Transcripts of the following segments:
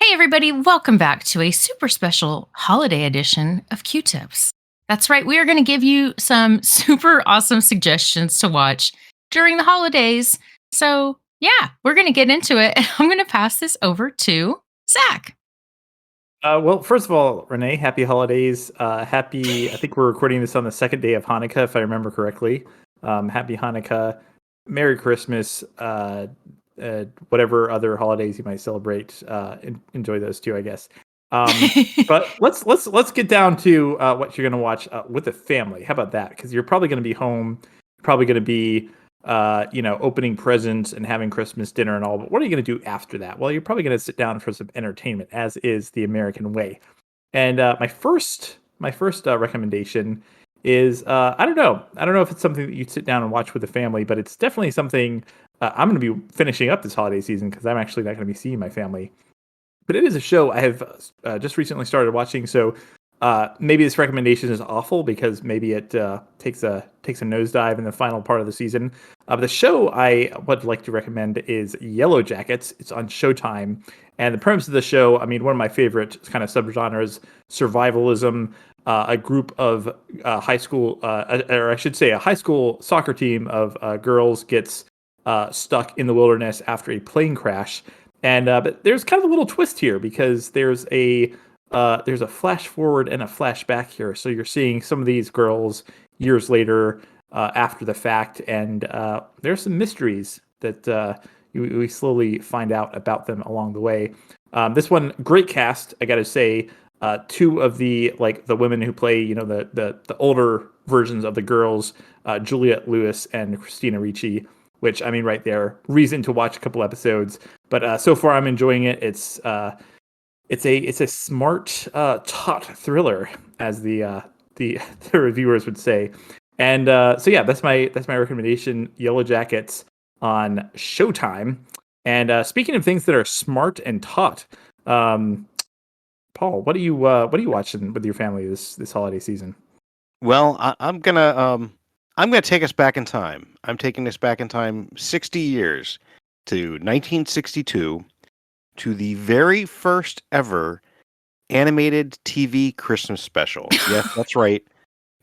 Hey, everybody, welcome back to a super special holiday edition of Q Tips. That's right, we are going to give you some super awesome suggestions to watch during the holidays. So, yeah, we're going to get into it, and I'm going to pass this over to Zach. Well, first of all, Renee, happy holidays. I think we're recording this on the second day of Hanukkah, if I remember correctly. Happy Hanukkah, Merry Christmas, whatever other holidays you might celebrate. Enjoy those too, I guess. But let's get down to what you're going to watch with the family. How about that? Because you're probably going to be home, probably going to be opening presents and having Christmas dinner and all. But what are you going to do after that? Well, you're probably going to sit down for some entertainment, as is the American way. And my first recommendation is I don't know if it's something that you'd sit down and watch with the family, but it's definitely something I'm going to be finishing up this holiday season because I'm actually not going to be seeing my family. But it is a show I have just recently started watching, so maybe this recommendation is awful because maybe it takes a nosedive in the final part of the season. But the show I would like to recommend is Yellow Jackets. It's on Showtime, and the premise of the show, I mean, one of my favorite kind of subgenres, survivalism. A group of high school, or I should say, a high school soccer team of girls gets stuck in the wilderness after a plane crash. And but there's kind of a little twist here because there's a flash forward and a flashback here. So you're seeing some of these girls years later after the fact, and there's some mysteries that we slowly find out about them along the way. This one, great cast, I got to say. Two of the women who play, the older versions of the girls, Juliette Lewis and Christina Ricci, which I mean, right there, reason to watch a couple episodes. But so far, I'm enjoying it. It's a smart, taut thriller, as the the reviewers would say. And so yeah, that's my recommendation. Yellow Jackets on Showtime. And speaking of things that are smart and taut, um, Paul, what are you watching with your family this holiday season? Well, I'm gonna take us back in time. I'm taking us back in time 60 years to 1962 to the very first ever animated TV Christmas special. Yes, that's right,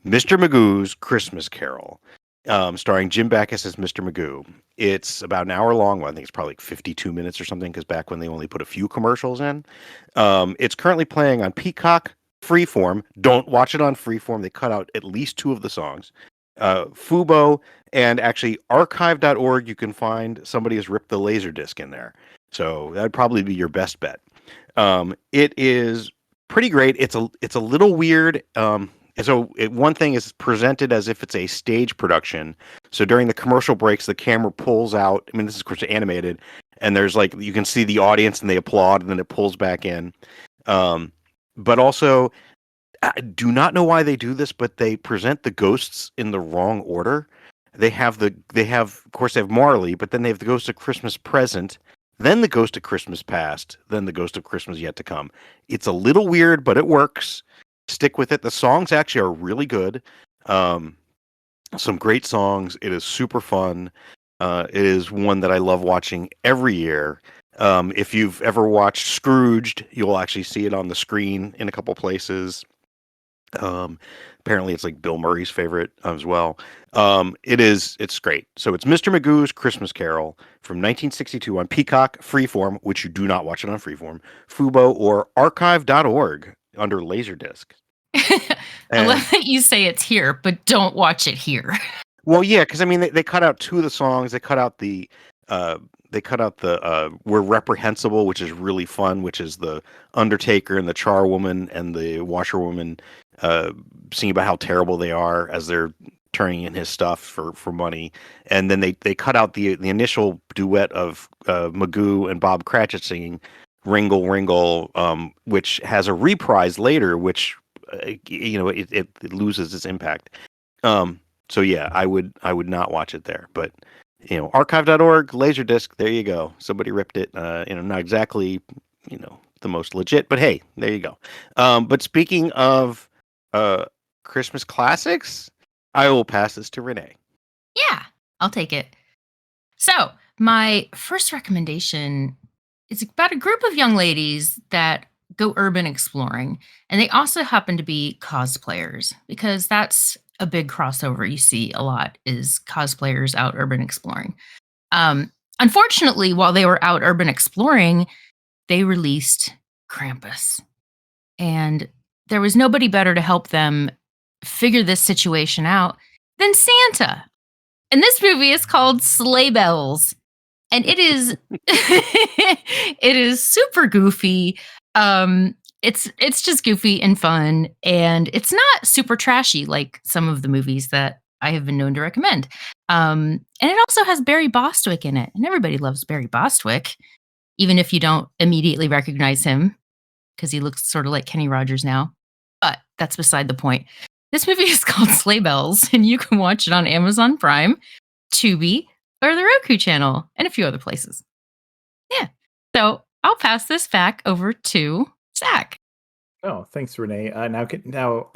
Mr. Magoo's Christmas Carol, starring Jim Backus as Mr. Magoo. It's about an hour long. Well, I think it's probably like 52 minutes or something, because back when they only put a few commercials in. It's currently playing on Peacock, Freeform. Don't watch it on Freeform. They cut out at least two of the songs. Fubo, and actually archive.org, you can find somebody has ripped the laser disc in there. So that'd probably be your best bet. It is pretty great. It's a little weird. One thing is presented as if it's a stage production. So during the commercial breaks, the camera pulls out. I mean, this is of course animated, and there's like you can see the audience and they applaud, and then it pulls back in. But also, I do not know why they do this, but they present the ghosts in the wrong order. Of course they have Marley, but then they have the Ghost of Christmas Present, then the Ghost of Christmas Past, then the Ghost of Christmas Yet to Come. It's a little weird, but it works. Stick with it. The songs actually are really good. Some great songs. It is super fun. It is one that I love watching every year. If you've ever watched Scrooged, you'll actually see it on the screen in a couple places. Apparently it's like Bill Murray's favorite as well. It's great. So it's Mr. Magoo's Christmas Carol from 1962 on Peacock, Freeform, which you do not watch it on Freeform, Fubo, or archive.org under Laserdisc. I love that you say it's here, but don't watch it here. Well, yeah, because I mean they cut out two of the songs. They cut out the "We're Reprehensible," which is really fun, which is the Undertaker and the Charwoman and the Washerwoman singing about how terrible they are as they're turning in his stuff for money. And then they cut out the initial duet of Magoo and Bob Cratchit singing "Ringle Ringle," which has a reprise later, which it loses its impact. So yeah, I would not watch it there, but archive.org, Laserdisc, there you go. Somebody ripped it. Not exactly, the most legit, but hey, there you go. But speaking of Christmas classics, I will pass this to Renee. Yeah, I'll take it. So, my first recommendation it's about a group of young ladies that go urban exploring, and they also happen to be cosplayers because that's a big crossover you see a lot is cosplayers out urban exploring. Unfortunately, while they were out urban exploring, they released Krampus, and there was nobody better to help them figure this situation out than Santa. And this movie is called Sleigh Bells, and it is it is super goofy. It's just goofy and fun, and it's not super trashy like some of the movies that I have been known to recommend. And it also has Barry Bostwick in it, and everybody loves Barry Bostwick, even if you don't immediately recognize him because he looks sort of like Kenny Rogers now. But that's beside the point. This movie is called Sleigh Bells, and you can watch it on Amazon Prime, Tubi, or the Roku channel, and a few other places. Yeah. So I'll pass this back over to Zach. Oh, thanks, Renee. Now,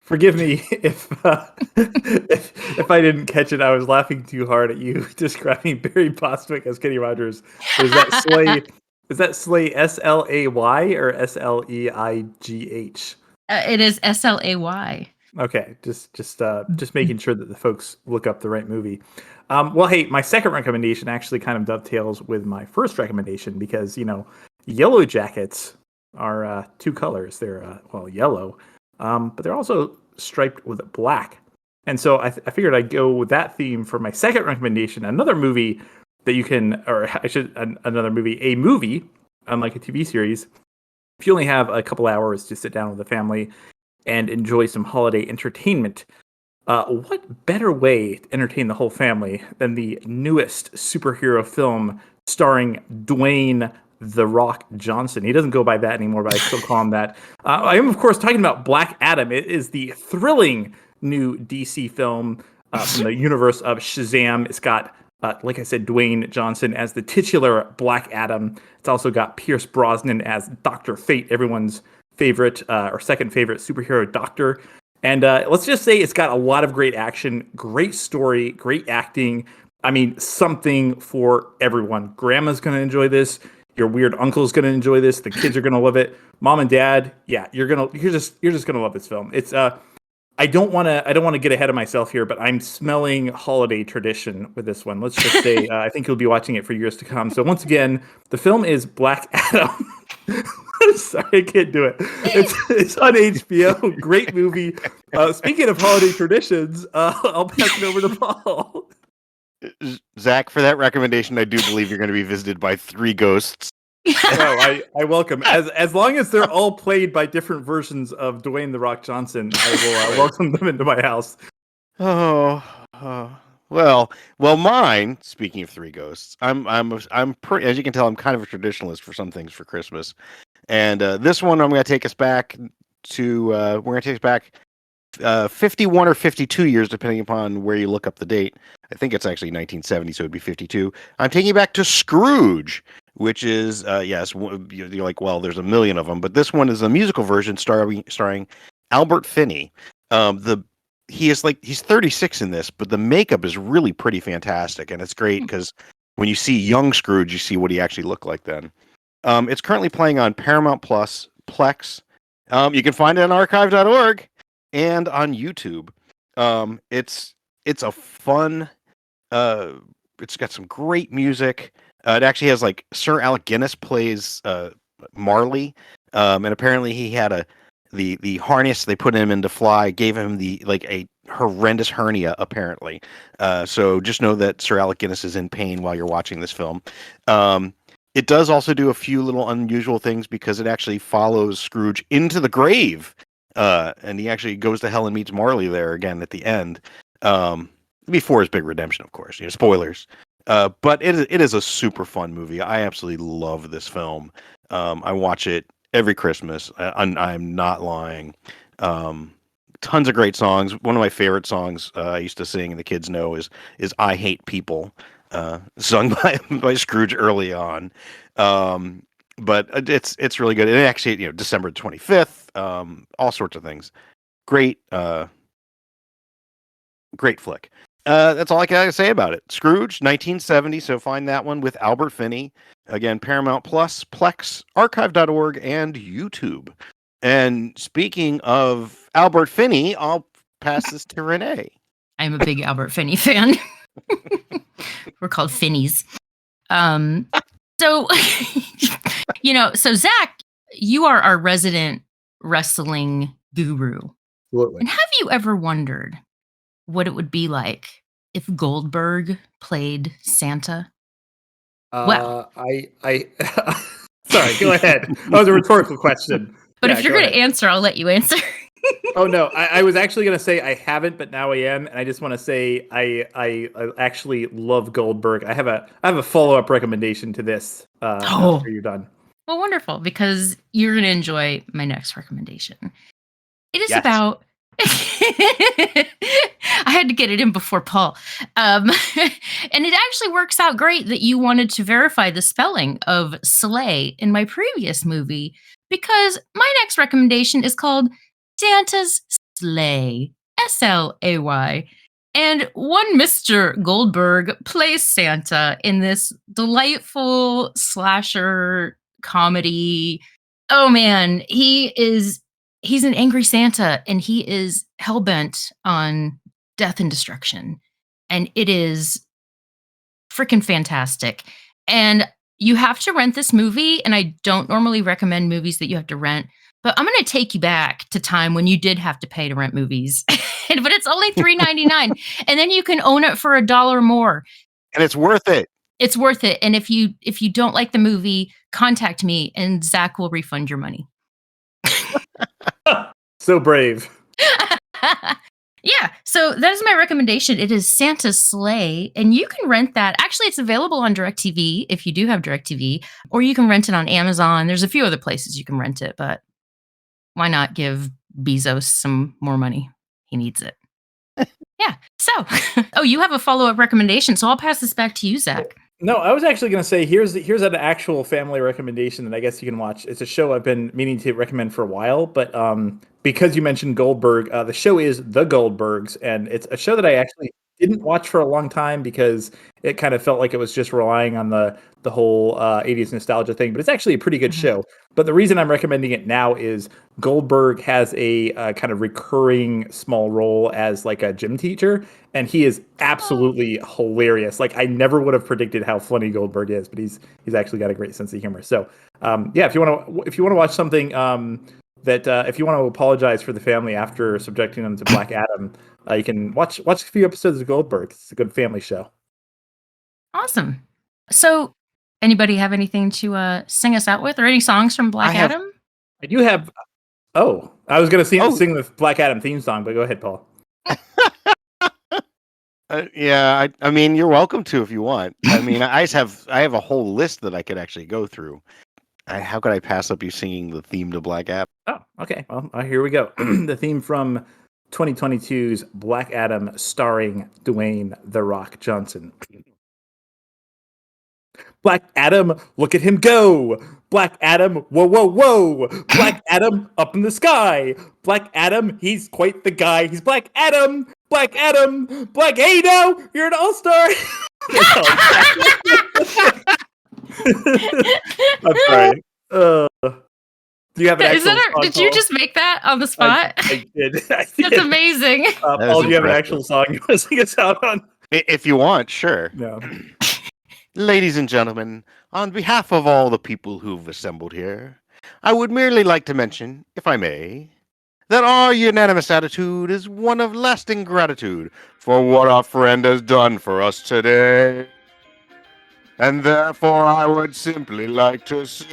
forgive me if I didn't catch it. I was laughing too hard at you describing Barry Bostwick as Kenny Rogers. Is that Slay? Is that Slay SLAY or SLEIGH? It is SLAY. Okay, just making sure that the folks look up the right movie. Well, hey, my second recommendation actually kind of dovetails with my first recommendation because Yellow Jackets are two colors. They're yellow, but they're also striped with black. And so I figured I'd go with that theme for my second recommendation. Another movie that you can, another movie, a movie, unlike a TV series. If you only have a couple hours to sit down with the family and enjoy some holiday entertainment, what better way to entertain the whole family than the newest superhero film starring Dwayne "The Rock" Johnson? He doesn't go by that anymore, but I still call him that. I am, of course, talking about Black Adam. It is the thrilling new DC film from the universe of Shazam. It's got, like I said, Dwayne Johnson as the titular Black Adam. It's also got Pierce Brosnan as Dr. Fate, everyone's favorite or second favorite superhero doctor. And let's just say it's got a lot of great action, great story, great acting. I mean, something for everyone. Grandma's going to enjoy this. Your weird uncle's going to enjoy this. The kids are going to love it. Mom and dad, yeah, you're just going to love this film. It's I don't want to get ahead of myself here, but I'm smelling holiday tradition with this one. Let's just say I think you'll be watching it for years to come. So once again, the film is Black Adam. Sorry, I can't do it. It's on HBO. Great movie. Speaking of holiday traditions, I'll pass it over to Paul. Zach, for that recommendation, I do believe you're going to be visited by 3 ghosts. I welcome as long as they're all played by different versions of Dwayne "The Rock" Johnson. I will welcome them into my house. Well, mine. Speaking of 3 ghosts, I'm pretty. As you can tell, I'm kind of a traditionalist for some things for Christmas, and this one I'm going to take us back to. We're going to take us back 51 or 52 years, depending upon where you look up the date. I think it's actually 1970, so it'd be 52. I'm taking you back to Scrooge, which is, yes, you're like, well, there's a million of them, but this one is a musical version starring Albert Finney. He's 36 in this, but the makeup is really pretty fantastic, and it's great because when you see young Scrooge, you see what he actually looked like then. It's currently playing on Paramount Plus, Plex. You can find it on archive.org and on YouTube. It's a fun. It's got some great music. It actually has Sir Alec Guinness plays Marley, and apparently he had the harness they put him in to fly gave him a horrendous hernia apparently. So just know that Sir Alec Guinness is in pain while you're watching this film. It does also do a few little unusual things because it actually follows Scrooge into the grave, and he actually goes to hell and meets Marley there again at the end. Before his big redemption, of course. Spoilers. But it is a super fun movie. I absolutely love this film. I watch it every Christmas. I'm not lying. Tons of great songs. One of my favorite songs I used to sing, and the kids know, is "I Hate People," sung by Scrooge early on. But it's really good. And actually, December 25th. All sorts of things. Great flick. That's all I can say about it. Scrooge, 1970. So find that one with Albert Finney. Again, Paramount Plus, Plex, Archive.org, and YouTube. And speaking of Albert Finney, I'll pass this to Renee. I'm a big Albert Finney fan. We're called Finneys. So, so Zach, you are our resident wrestling guru. Absolutely. And have you ever wondered what it would be like if Goldberg played Santa? I sorry, go ahead. That was a rhetorical question. But Yeah, if you're go going to ahead. answer, I'll let you answer. Oh no, I was actually going to say I haven't, but now I am, and I just want to say I actually love Goldberg. I have a follow-up recommendation to this after you're done. Well, wonderful, because you're going to enjoy my next recommendation. It is Yes. about... I had to get it in before Paul. And it actually works out great that you wanted to verify the spelling of sleigh in my previous movie, because my next recommendation is called Santa's Slay, Slay. And one Mr. Goldberg plays Santa in this delightful slasher comedy. Oh man, he's an angry Santa, and he is hellbent on death and destruction. And it is freaking fantastic. And you have to rent this movie, and I don't normally recommend movies that you have to rent, but I'm going to take you back to time when you did have to pay to rent movies. But it's only $3.99, and then you can own it for $1 more. And it's worth it. It's worth it. And if you don't like the movie, contact me, and Zach will refund your money. So brave. Yeah, so that is my recommendation. It is Santa's Slay, and you can rent that. Actually, it's available on DirecTV if you do have DirecTV, or you can rent it on Amazon. There's a few other places you can rent it, but why not give Bezos some more money? He needs it. Yeah, so, you have a follow-up recommendation, so I'll pass this back to you, Zach. No, I was actually going to say here's an actual family recommendation that I guess you can watch. It's a show I've been meaning to recommend for a while, but because you mentioned Goldberg, the show is The Goldbergs, and it's a show that I actually didn't watch for a long time because it kind of felt like it was just relying on the whole 80s nostalgia thing, but it's actually a pretty good show. But the reason I'm recommending it now is Goldberg has a kind of recurring small role as like a gym teacher, and he is absolutely hilarious. Like I never would have predicted how funny Goldberg is, but he's actually got a great sense of humor. So yeah, if you want to watch something that if you want to apologize for the family after subjecting them to Black Adam, you can watch a few episodes of Goldberg. It's a good family show. Awesome. So, anybody have anything to sing us out with, or any songs from Black Adam? I do have. Oh, I was going to sing the Black Adam theme song, but go ahead, Paul. Yeah, I mean, you're welcome to if you want. I mean, I have a whole list that I could actually go through. How could I pass up you singing the theme to Black Adam? Oh, okay. Well, here we go. The theme from 2022's Black Adam, starring Dwayne "The Rock" Johnson. Black Adam, look at him go! Black Adam, whoa, whoa, whoa! Black Adam, up in the sky! Black Adam, he's quite the guy. He's Black Adam! Black Adam! Black, hey now! You're an all-star! I'm sorry. Do you have an actual song, did you just make that on the spot? I did. That's amazing. Paul, do you have an actual song you want to sing us out on? If you want, sure. No. Ladies and gentlemen, on behalf of all the people who've assembled here, I would merely like to mention, if I may, that our unanimous attitude is one of lasting gratitude for what our friend has done for us today. And therefore I would simply like to say,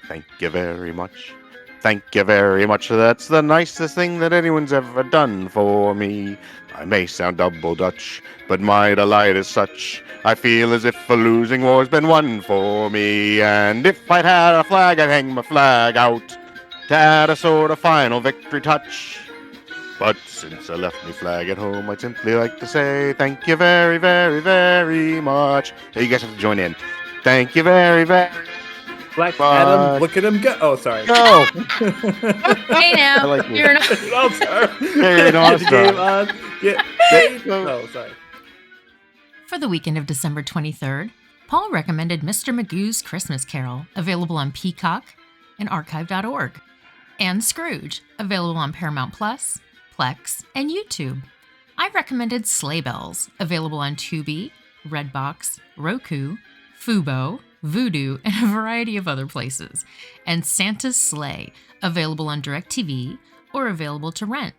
thank you very much. Thank you very much. That's the nicest thing that anyone's ever done for me. I may sound double Dutch, but my delight is such. I feel as if a losing war's been won for me. And if I'd had a flag, I'd hang my flag out to add a sort of final victory touch. But since I left my flag at home, I'd simply like to say thank you very, very, very much. So you guys have to join in. Thank you very, very Black But- Adam, look at him go. Oh, sorry. No. Hey now, I like you're not. Oh, sorry. Hey, no, Get it's the game not. on. Get. Oh, sorry. For the weekend of December 23rd, Paul recommended Mr. Magoo's Christmas Carol, available on Peacock and archive.org, and Scrooge, available on Paramount Plus, Plex, and YouTube. I recommended Sleigh Bells, available on Tubi, Redbox, Roku, Fubo, Vudu, and a variety of other places, and Santa's Sleigh, available on DirecTV or available to rent.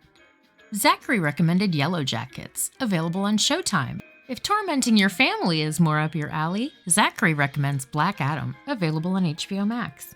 Zachary recommended Yellow Jackets, available on Showtime. If tormenting your family is more up your alley, Zachary recommends Black Adam, available on HBO Max.